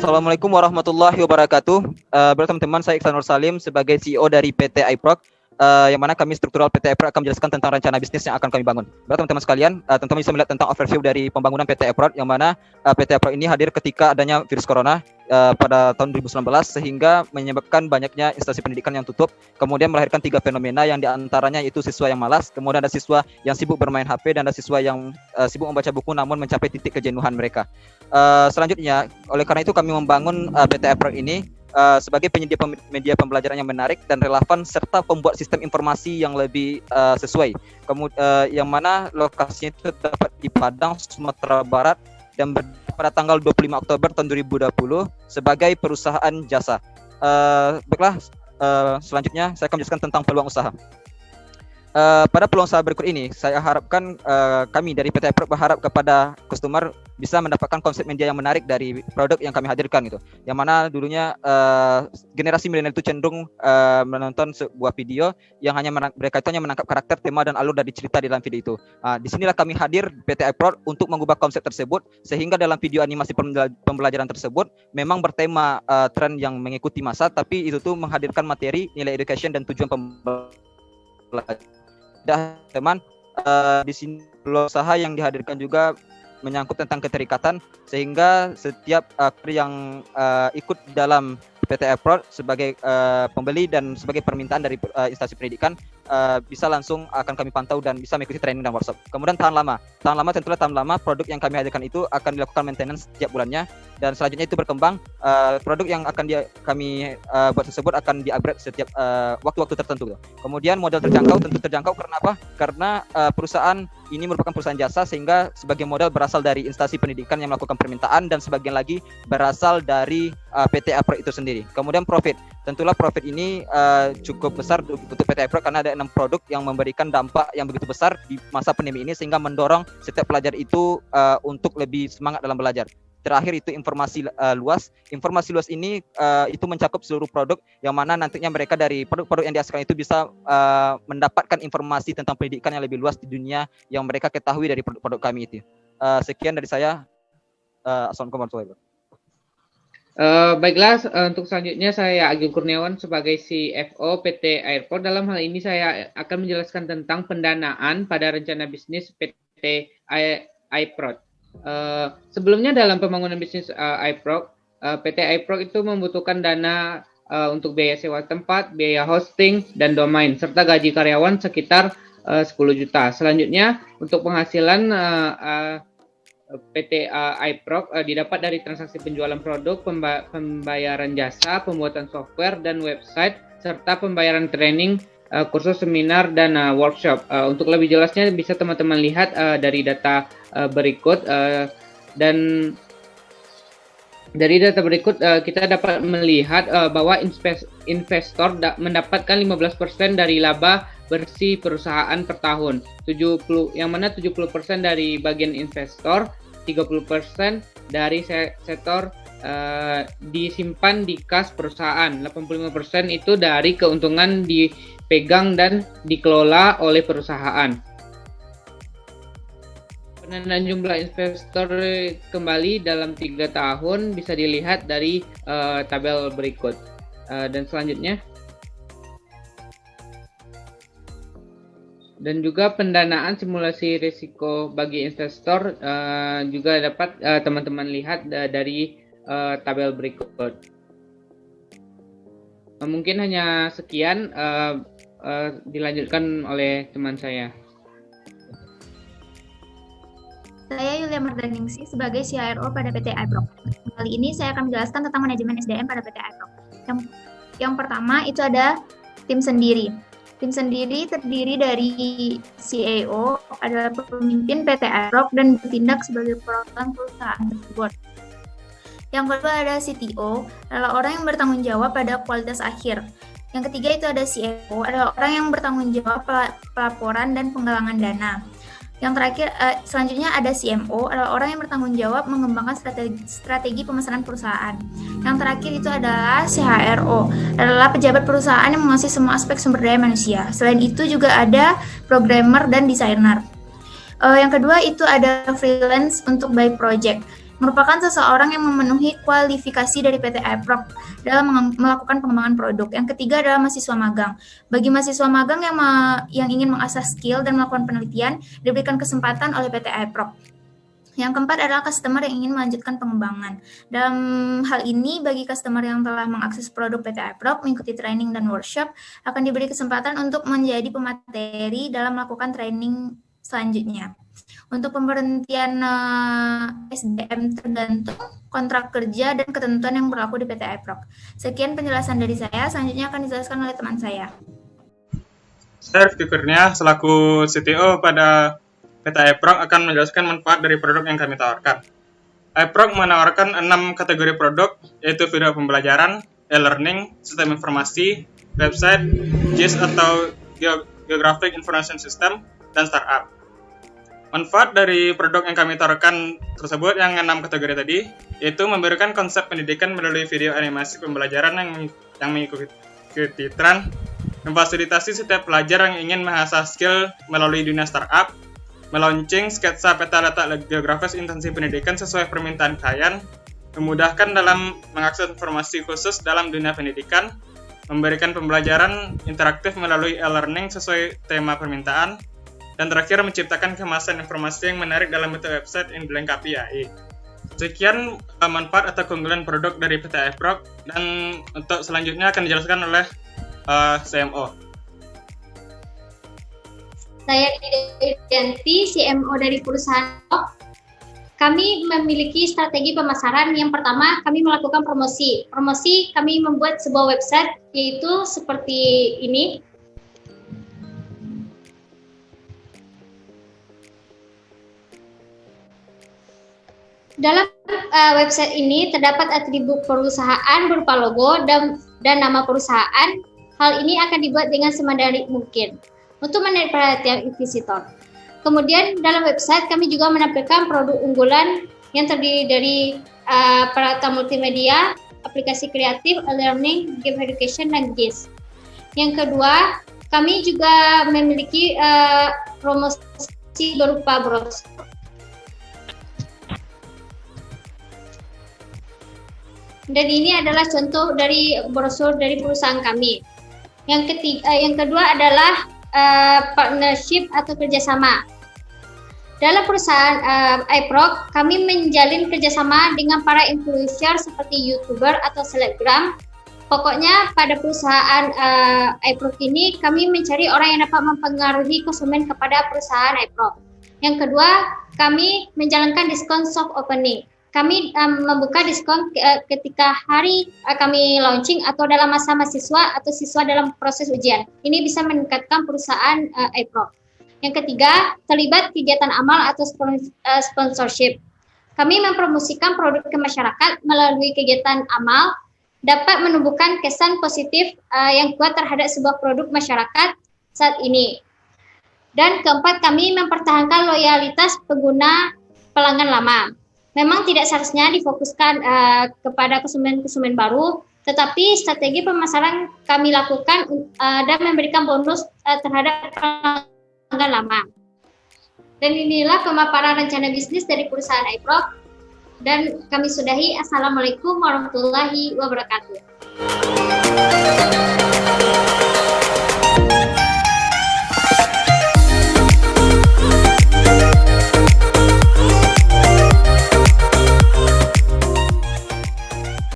Assalamualaikum warahmatullahi wabarakatuh. Bersama teman-teman, saya Iksan Nur Salim sebagai CEO dari PT iProg, yang mana kami struktural PT iProg akan menjelaskan tentang rencana bisnis yang akan kami bangun. Baik teman-teman sekalian, teman-teman bisa melihat tentang overview dari pembangunan PT iProg, yang mana PT iProg ini hadir ketika adanya virus corona pada tahun 2019, sehingga menyebabkan banyaknya instansi pendidikan yang tutup, kemudian melahirkan 3 fenomena yang diantaranya itu siswa yang malas, kemudian ada siswa yang sibuk bermain HP, dan ada siswa yang sibuk membaca buku namun mencapai titik kejenuhan mereka. Selanjutnya, oleh karena itu kami membangun PT iProg ini sebagai penyedia media pembelajaran yang menarik dan relevan, serta pembuat sistem informasi yang lebih sesuai. Yang mana lokasinya itu terdapat di Padang, Sumatera Barat, dan pada tanggal 25 Oktober tahun 2020 sebagai perusahaan jasa. Baiklah, selanjutnya saya akan menjelaskan tentang peluang usaha. Pada peluang usaha berikut ini, saya harapkan kami dari PT iProg berharap kepada customer bisa mendapatkan konsep media yang menarik dari produk yang kami hadirkan gitu. Yang mana dulunya generasi milenial itu cenderung menonton sebuah video yang hanya mereka itu hanya menangkap karakter, tema, dan alur dari cerita di dalam video itu. Disinilah kami hadir PT iProg untuk mengubah konsep tersebut, sehingga dalam video animasi pembelajaran tersebut memang bertema tren yang mengikuti masa, tapi itu tuh menghadirkan materi, nilai education, dan tujuan pembelajaran. Teman, di sini usaha yang dihadirkan juga menyangkut tentang keterikatan, sehingga setiap yang ikut dalam PT iProg sebagai pembeli dan sebagai permintaan dari instansi pendidikan bisa langsung akan kami pantau dan bisa mengikuti training dan workshop. Kemudian tahan lama produk yang kami hadirkan itu akan dilakukan maintenance setiap bulannya, dan selanjutnya itu berkembang. Produk yang akan kami buat tersebut akan di-upgrade setiap waktu-waktu tertentu. Kemudian modal tentu terjangkau karena apa? Karena perusahaan ini merupakan perusahaan jasa, sehingga sebagian modal berasal dari instansi pendidikan yang melakukan permintaan, dan sebagian lagi berasal dari PT iProg itu sendiri. Kemudian tentulah profit ini cukup besar untuk PT iProg karena ada 6 produk yang memberikan dampak yang begitu besar di masa pandemi ini, sehingga mendorong setiap pelajar itu untuk lebih semangat dalam belajar. Terakhir itu informasi luas. Informasi luas ini itu mencakup seluruh produk, yang mana nantinya mereka dari produk-produk yang dihasilkan itu bisa mendapatkan informasi tentang pendidikan yang lebih luas di dunia yang mereka ketahui dari produk-produk kami itu. Sekian dari saya. Assalamualaikum warahmatullahi wabarakatuh. Baiklah, untuk selanjutnya saya Agil Kurniawan sebagai CFO PT iProg. Dalam hal ini saya akan menjelaskan tentang pendanaan pada rencana bisnis PT iProg. Sebelumnya dalam pembangunan bisnis iProg, PT iProg itu membutuhkan dana untuk biaya sewa tempat, biaya hosting, dan domain, serta gaji karyawan sekitar 10 juta. Selanjutnya, untuk penghasilan PT iProg didapat dari transaksi penjualan produk, pembayaran jasa, pembuatan software dan website, serta pembayaran training, kursus, seminar, dan workshop. Untuk lebih jelasnya bisa teman-teman lihat dari data berikut, dan dari data berikut kita dapat melihat bahwa investor mendapatkan 15% dari laba bersih perusahaan per tahun. Yang mana 70% dari bagian investor, 30% dari sektor disimpan di kas perusahaan, 85% itu dari keuntungan dipegang dan dikelola oleh perusahaan. Penandaan jumlah investor kembali dalam 3 tahun bisa dilihat dari tabel berikut. Dan selanjutnya, dan juga pendanaan simulasi risiko bagi investor juga dapat teman-teman lihat dari tabel berikut. Mungkin hanya sekian, dilanjutkan oleh teman saya. Saya Yulia Mardaningsi sebagai CIRO pada PT iProg. Kali ini saya akan menjelaskan tentang manajemen SDM pada PT iProg. Yang pertama itu ada tim sendiri. Tim sendiri terdiri dari CEO, adalah pemimpin PT iProg dan bertindak sebagai perwakilan perusahaan tersebut. Yang kedua ada CTO, adalah orang yang bertanggung jawab pada kualitas akhir. Yang ketiga itu ada CFO, adalah orang yang bertanggung jawab pelaporan dan penggalangan dana. Yang terakhir, selanjutnya ada CMO, adalah orang yang bertanggung jawab mengembangkan strategi pemesanan perusahaan. Yang terakhir itu adalah CHRO, adalah pejabat perusahaan yang menguasai semua aspek sumber daya manusia. Selain itu juga ada programmer dan desainer. Yang kedua itu ada freelance untuk by project. merupakan seseorang yang memenuhi kualifikasi dari PT iProc dalam melakukan pengembangan produk. Yang ketiga adalah mahasiswa magang. Bagi mahasiswa magang yang ingin mengasah skill dan melakukan penelitian, diberikan kesempatan oleh PT iProc. Yang keempat adalah customer yang ingin melanjutkan pengembangan. Dalam hal ini, bagi customer yang telah mengakses produk PT iProc, mengikuti training dan workshop, akan diberi kesempatan untuk menjadi pemateri dalam melakukan training selanjutnya. Untuk pemberhentian SDM tergantung kontrak kerja dan ketentuan yang berlaku di PT iProc. Sekian penjelasan dari saya, selanjutnya akan dijelaskan oleh teman saya. Saya Rifki Kurnia, selaku CTO pada PT iProc akan menjelaskan manfaat dari produk yang kami tawarkan. iProc menawarkan 6 kategori produk, yaitu video pembelajaran, e-learning, sistem informasi, website, GIS atau Geographic Information System, dan startup. Manfaat dari produk yang kami tawarkan tersebut yang 6 kategori tadi, yaitu memberikan konsep pendidikan melalui video animasi pembelajaran yang mengikuti tren, memfasilitasi setiap pelajar yang ingin mengasah skill melalui dunia startup, melaunching sketsa peta letak geografis intensi pendidikan sesuai permintaan klien, memudahkan dalam mengakses informasi khusus dalam dunia pendidikan, memberikan pembelajaran interaktif melalui e-learning sesuai tema permintaan, dan terakhir menciptakan kemasan informasi yang menarik dalam bentuk website yang dilengkapi AI. Sekian manfaat atau keunggulan produk dari PT iProc, dan untuk selanjutnya akan dijelaskan oleh CMO. Saya Dianti, CMO dari perusahaan iProc. Kami memiliki strategi pemasaran. Yang pertama, kami melakukan promosi. Promosi kami membuat sebuah website, yaitu seperti ini. Dalam website ini terdapat atribut perusahaan berupa logo dan nama perusahaan. Hal ini akan dibuat dengan semenarik mungkin untuk menarik perhatian visitor. Kemudian dalam website kami juga menampilkan produk unggulan yang terdiri dari peralatan multimedia, aplikasi kreatif, e-learning, game education, dan GIS. Yang kedua, kami juga memiliki promosi berupa brosur. Dan ini adalah contoh dari brosur dari perusahaan kami. Yang kedua adalah partnership atau kerjasama. Dalam perusahaan iProc, kami menjalin kerjasama dengan para influencer seperti YouTuber atau selebgram. Pokoknya pada perusahaan iProc ini, kami mencari orang yang dapat mempengaruhi konsumen kepada perusahaan iProc. Yang kedua, kami menjalankan diskon soft opening. Kami membuka diskon ketika hari kami launching atau dalam masa mahasiswa atau siswa dalam proses ujian. Ini bisa meningkatkan perusahaan iProc. Yang ketiga, terlibat kegiatan amal atau sponsorship. Kami mempromosikan produk ke masyarakat melalui kegiatan amal, dapat menumbuhkan kesan positif yang kuat terhadap sebuah produk masyarakat saat ini. Dan keempat, kami mempertahankan loyalitas pengguna pelanggan lama. Memang tidak seharusnya difokuskan kepada konsumen baru, tetapi strategi pemasaran kami lakukan dan memberikan bonus terhadap pelanggan lama. Dan inilah pemaparan rencana bisnis dari perusahaan iProc, dan kami sudahi. Assalamualaikum warahmatullahi wabarakatuh.